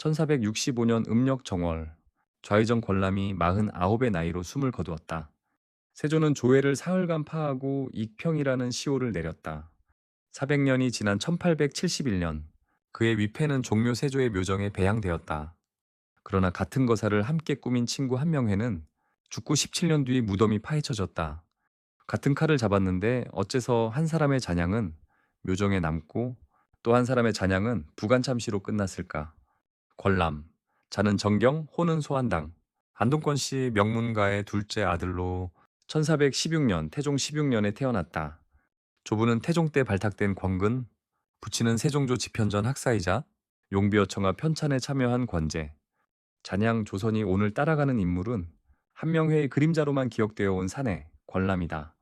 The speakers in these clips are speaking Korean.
1465년 음력 정월, 좌의정 권람이 49의 나이로 숨을 거두었다. 세조는 조회를 사흘간 파하고 익평이라는 시호를 내렸다. 400년이 지난 1871년, 그의 위패는 종묘 세조의 묘정에 배양되었다. 그러나 같은 거사를 함께 꾸민 친구 한명회는 죽고 17년 뒤 무덤이 파헤쳐졌다. 같은 칼을 잡았는데 어째서 한 사람의 잔향은 묘정에 남고 또 한 사람의 잔향은 부관참시로 끝났을까? 권람, 자는 정경, 호는 소한당. 안동권 씨 명문가의 둘째 아들로 1416년 태종 16년에 태어났다. 조부는 태종 때 발탁된 권근, 부친은 세종조 집현전 학사이자 용비어청하 편찬에 참여한 권제. 잔양 조선이 오늘 따라가는 인물은 한명회의 그림자로만 기억되어 온 사내, 권람이다.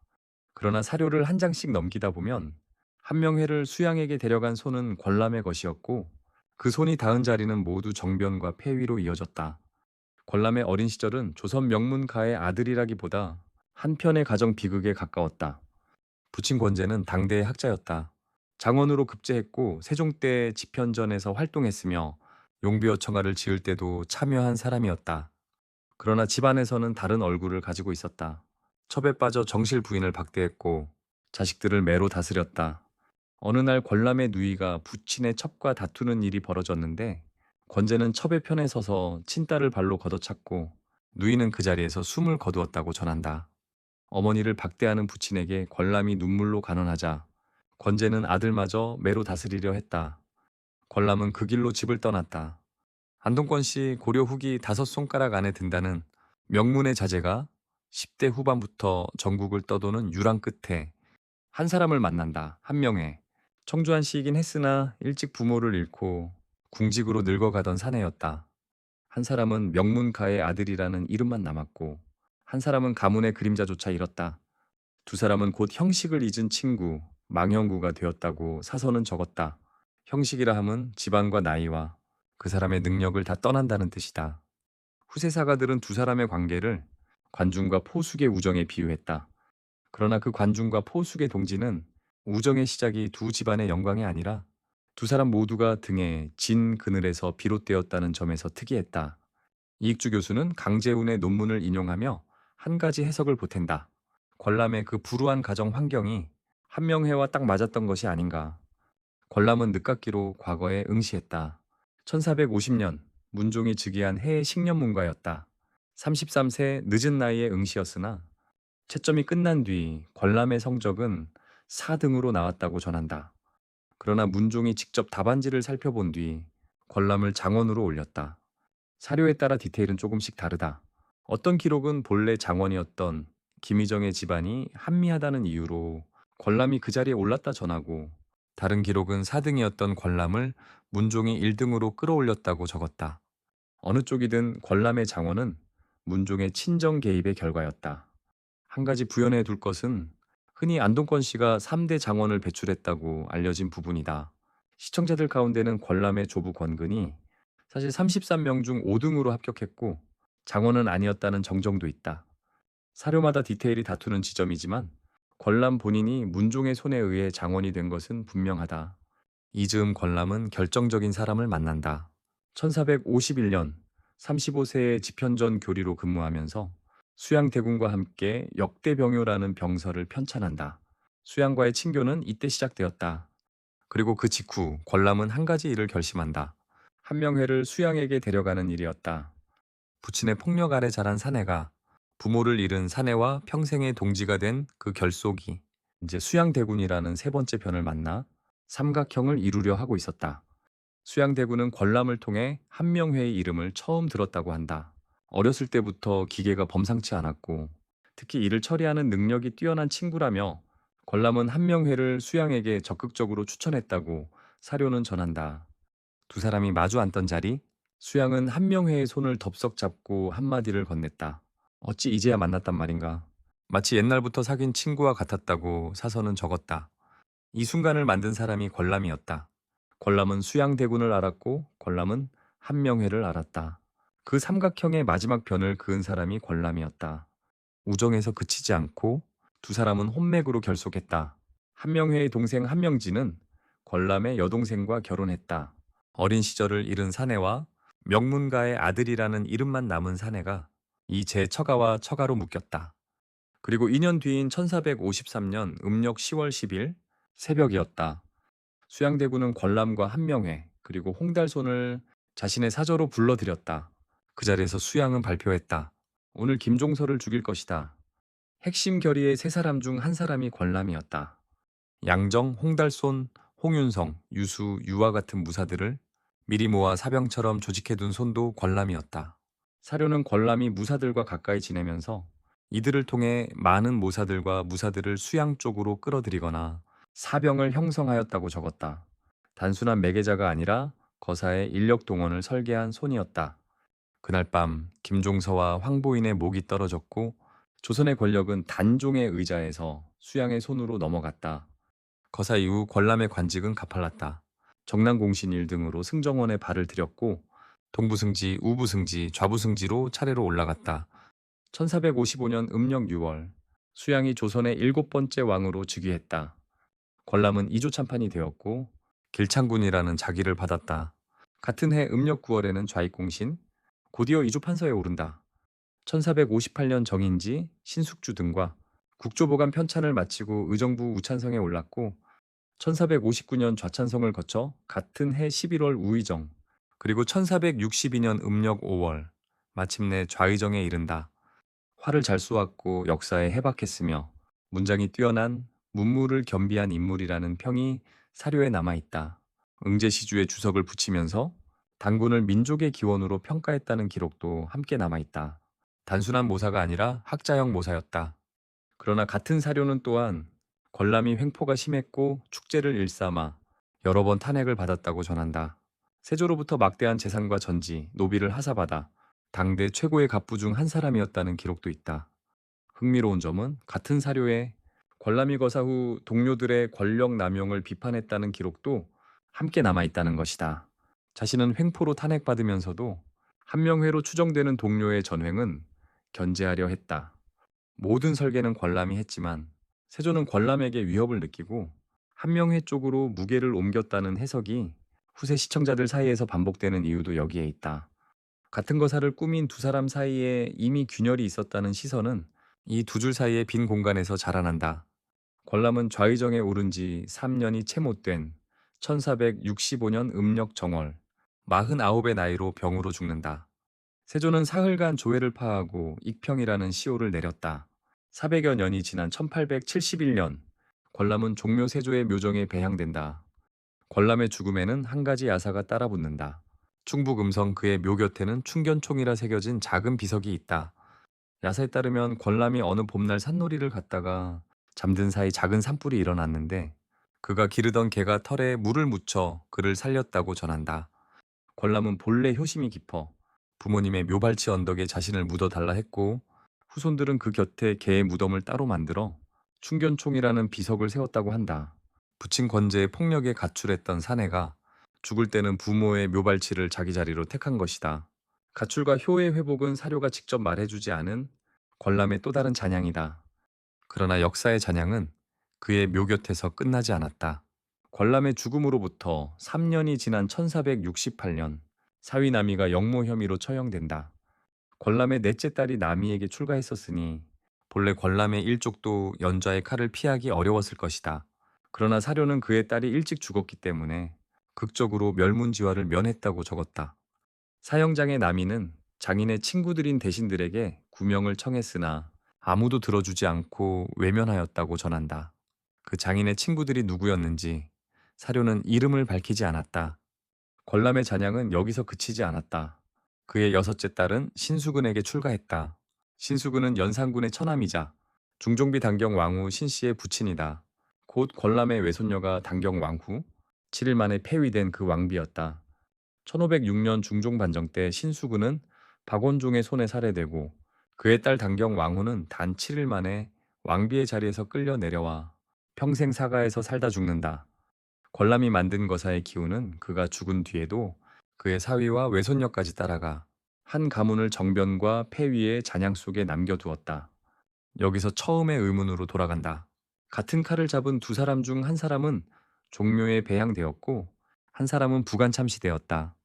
그러나 사료를 한 장씩 넘기다 보면 한명회를 수양에게 데려간 손은 권람의 것이었고 그 손이 닿은 자리는 모두 정변과 폐위로 이어졌다. 권람의 어린 시절은 조선 명문가의 아들이라기보다 한편의 가정 비극에 가까웠다. 부친 권제는 당대의 학자였다. 장원으로 급제했고 세종 때 집현전에서 활동했으며 용비어 청하를 지을 때도 참여한 사람이었다. 그러나 집안에서는 다른 얼굴을 가지고 있었다. 첩에 빠져 정실 부인을 박대했고 자식들을 매로 다스렸다. 어느 날 권람의 누이가 부친의 첩과 다투는 일이 벌어졌는데 권제는 첩의 편에 서서 친딸을 발로 걷어찼고 누이는 그 자리에서 숨을 거두었다고 전한다. 어머니를 박대하는 부친에게 권람이 눈물로 간언하자 권제는 아들마저 매로 다스리려 했다. 권람은 그 길로 집을 떠났다. 안동권 씨 고려 후기 5손가락 안에 든다는 명문의 자제가 10대 후반부터 전국을 떠도는 유랑 끝에 한 사람을 만난다. 한명회. 청주한 씨이긴 했으나 일찍 부모를 잃고 궁직으로 늙어가던 사내였다. 한 사람은 명문가의 아들이라는 이름만 남았고 한 사람은 가문의 그림자조차 잃었다. 두 사람은 곧 형식을 잊은 친구, 망형구가 되었다고 사서는 적었다. 형식이라 함은 집안과 나이와 그 사람의 능력을 다 떠난다는 뜻이다. 후세 사가들은 두 사람의 관계를 관중과 포숙의 우정에 비유했다. 그러나 그 관중과 포숙의 동지는 우정의 시작이 두 집안의 영광이 아니라 두 사람 모두가 등에 진 그늘에서 비롯되었다는 점에서 특이했다. 이익주 교수는 강재훈의 논문을 인용하며 한 가지 해석을 보탠다. 권람의 그 불우한 가정 환경이 한명회와 딱 맞았던 것이 아닌가. 권람은 늦깎이로 과거에 응시했다. 1450년 문종이 즉위한 해의 식년문가였다. 33세 늦은 나이에 응시였으나 채점이 끝난 뒤 권람의 성적은 4등으로 나왔다고 전한다. 그러나 문종이 직접 답안지를 살펴본 뒤 권람을 장원으로 올렸다. 사료에 따라 디테일은 조금씩 다르다. 어떤 기록은 본래 장원이었던 김희정의 집안이 한미하다는 이유로 권람이 그 자리에 올랐다 전하고 다른 기록은 4등이었던 권람을 문종이 1등으로 끌어올렸다고 적었다. 어느 쪽이든 권람의 장원은 문종의 친정 개입의 결과였다. 한 가지 부연해 둘 것은 흔히 안동권 씨가 3대 장원을 배출했다고 알려진 부분이다. 시청자들 가운데는 권람의 조부 권근이 사실 33명 중 5등으로 합격했고 장원은 아니었다는 정정도 있다. 사료마다 디테일이 다투는 지점이지만 권람 본인이 문종의 손에 의해 장원이 된 것은 분명하다. 이즈음 권람은 결정적인 사람을 만난다. 1451년 35세의 집현전 교리로 근무하면서 수양대군과 함께 역대병요라는 병서를 편찬한다. 수양과의 친교는 이때 시작되었다. 그리고 그 직후 권람은 한 가지 일을 결심한다. 한명회를 수양에게 데려가는 일이었다. 부친의 폭력 아래 자란 사내가 부모를 잃은 사내와 평생의 동지가 된 그 결속이 이제 수양대군이라는 세 번째 편을 만나 삼각형을 이루려 하고 있었다. 수양대군은 권람을 통해 한명회의 이름을 처음 들었다고 한다. 어렸을 때부터 기계가 범상치 않았고 특히 이를 처리하는 능력이 뛰어난 친구라며 권람은 한명회를 수양에게 적극적으로 추천했다고 사료는 전한다. 두 사람이 마주 앉던 자리, 수양은 한명회의 손을 덥석 잡고 한마디를 건넸다. 어찌 이제야 만났단 말인가. 마치 옛날부터 사귄 친구와 같았다고 사서는 적었다. 이 순간을 만든 사람이 권람이었다. 권람은 수양대군을 알았고 권람은 한명회를 알았다. 그 삼각형의 마지막 변을 그은 사람이 권람이었다. 우정에서 그치지 않고 두 사람은 혼맥으로 결속했다. 한명회의 동생 한명진은 권람의 여동생과 결혼했다. 어린 시절을 잃은 사내와 명문가의 아들이라는 이름만 남은 사내가 이 제 처가와 처가로 묶였다. 그리고 2년 뒤인 1453년 음력 10월 10일 새벽이었다. 수양대군은 권람과 한명회 그리고 홍달손을 자신의 사저로 불러들였다. 그 자리에서 수양은 발표했다. 오늘 김종서를 죽일 것이다. 핵심 결의의 세 사람 중 한 사람이 권람이었다. 양정, 홍달손, 홍윤성, 유수, 유와 같은 무사들을 미리 모아 사병처럼 조직해둔 손도 권람이었다. 사료는 권람이 무사들과 가까이 지내면서 이들을 통해 많은 모사들과 무사들을 수양 쪽으로 끌어들이거나 사병을 형성하였다고 적었다. 단순한 매개자가 아니라 거사의 인력 동원을 설계한 손이었다. 그날 밤 김종서와 황보인의 목이 떨어졌고 조선의 권력은 단종의 의자에서 수양의 손으로 넘어갔다. 거사 이후 권람의 관직은 가팔랐다. 정난공신 일 등으로 승정원에 발을 들였고 동부승지, 우부승지, 좌부승지로 차례로 올라갔다. 1455년 음력 6월 수양이 조선의 7번째 왕으로 즉위했다. 권람은 이조참판이 되었고 길창군이라는 자기를 받았다. 같은 해 음력 9월에는 좌익공신, 곧이어 이조판서에 오른다. 1458년 정인지, 신숙주 등과 국조보감 편찬을 마치고 의정부 우찬성에 올랐고 1459년 좌찬성을 거쳐 같은 해 11월 우의정, 그리고 1462년 음력 5월 마침내 좌의정에 이른다. 활을 잘 쏘았고 역사에 해박했으며 문장이 뛰어난 문무를 겸비한 인물이라는 평이 사료에 남아있다. 응제시주에 주석을 붙이면서 단군을 민족의 기원으로 평가했다는 기록도 함께 남아있다. 단순한 모사가 아니라 학자형 모사였다. 그러나 같은 사료는 또한 권람이 횡포가 심했고 축제를 일삼아 여러 번 탄핵을 받았다고 전한다. 세조로부터 막대한 재산과 전지, 노비를 하사받아 당대 최고의 갑부 중 한 사람이었다는 기록도 있다. 흥미로운 점은 같은 사료에 권람이 거사 후 동료들의 권력 남용을 비판했다는 기록도 함께 남아있다는 것이다. 자신은 횡포로 탄핵받으면서도 한명회로 추정되는 동료의 전횡은 견제하려 했다. 모든 설계는 권람이 했지만 세조는 권람에게 위협을 느끼고 한명회 쪽으로 무게를 옮겼다는 해석이 후세 시청자들 사이에서 반복되는 이유도 여기에 있다. 같은 거사를 꾸민 두 사람 사이에 이미 균열이 있었다는 시선은 이 두 줄 사이의 빈 공간에서 자라난다. 권람은 좌의정에 오른 지 3년이 채 못 된 1465년 음력 정월 49의 나이로 병으로 죽는다. 세조는 사흘간 조회를 파하고 익평이라는 시호를 내렸다. 400여 년이 지난 1871년 권람은 종묘 세조의 묘정에 배향된다. 권람의 죽음에는 한 가지 야사가 따라붙는다. 충북 음성 그의 묘 곁에는 충견총이라 새겨진 작은 비석이 있다. 야사에 따르면 권람이 어느 봄날 산놀이를 갔다가 잠든 사이 작은 산불이 일어났는데 그가 기르던 개가 털에 물을 묻혀 그를 살렸다고 전한다. 권람은 본래 효심이 깊어 부모님의 묘발치 언덕에 자신을 묻어달라 했고 후손들은 그 곁에 개의 무덤을 따로 만들어 충견총이라는 비석을 세웠다고 한다. 부친 권제의 폭력에 가출했던 사내가 죽을 때는 부모의 묘발치를 자기 자리로 택한 것이다. 가출과 효의 회복은 사료가 직접 말해주지 않은 권람의 또 다른 잔향이다. 그러나 역사의 잔향은 그의 묘 곁에서 끝나지 않았다. 권람의 죽음으로부터 3년이 지난 1468년 사위 나미가 영모 혐의로 처형된다. 권람의 넷째 딸이 나미에게 출가했었으니 본래 권람의 일족도 연좌의 칼을 피하기 어려웠을 것이다. 그러나 사료는 그의 딸이 일찍 죽었기 때문에 극적으로 멸문지화를 면했다고 적었다. 사형장의 나미는 장인의 친구들인 대신들에게 구명을 청했으나 아무도 들어주지 않고 외면하였다고 전한다. 그 장인의 친구들이 누구였는지 사료는 이름을 밝히지 않았다. 권람의 잔향은 여기서 그치지 않았다. 그의 여섯째 딸은 신수근에게 출가했다. 신수근은 연산군의 처남이자 중종비 당경 왕후 신씨의 부친이다. 곧 권람의 외손녀가 당경 왕후, 7일 만에 폐위된 그 왕비였다. 1506년 중종 반정 때 신수근은 박원종의 손에 살해되고 그의 딸 당경 왕후는 단 7일 만에 왕비의 자리에서 끌려 내려와 평생 사가에서 살다 죽는다. 권람이 만든 거사의 기운은 그가 죽은 뒤에도 그의 사위와 외손녀까지 따라가 한 가문을 정변과 폐위의 잔향 속에 남겨두었다. 여기서 처음의 의문으로 돌아간다. 같은 칼을 잡은 두 사람 중 한 사람은 종묘에 배양되었고 한 사람은 부관 참시되었다.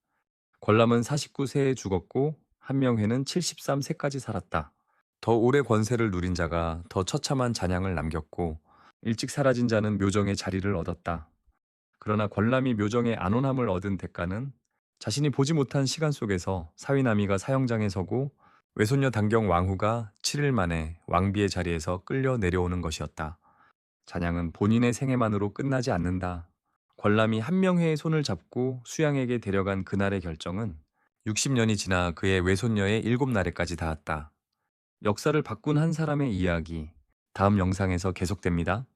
권람은 49세에 죽었고 한명회는 73세까지 살았다. 더 오래 권세를 누린 자가 더 처참한 잔향을 남겼고 일찍 사라진 자는 묘정의 자리를 얻었다. 그러나 권람이 묘정의 안온함을 얻은 대가는 자신이 보지 못한 시간 속에서 사위나미가 사형장에 서고 외손녀 단경 왕후가 7일 만에 왕비의 자리에서 끌려 내려오는 것이었다. 잔향은 본인의 생애만으로 끝나지 않는다. 권람이 한명회의 손을 잡고 수양에게 데려간 그날의 결정은 60년이 지나 그의 외손녀의 7날에까지 닿았다. 역사를 바꾼 한 사람의 이야기, 다음 영상에서 계속됩니다.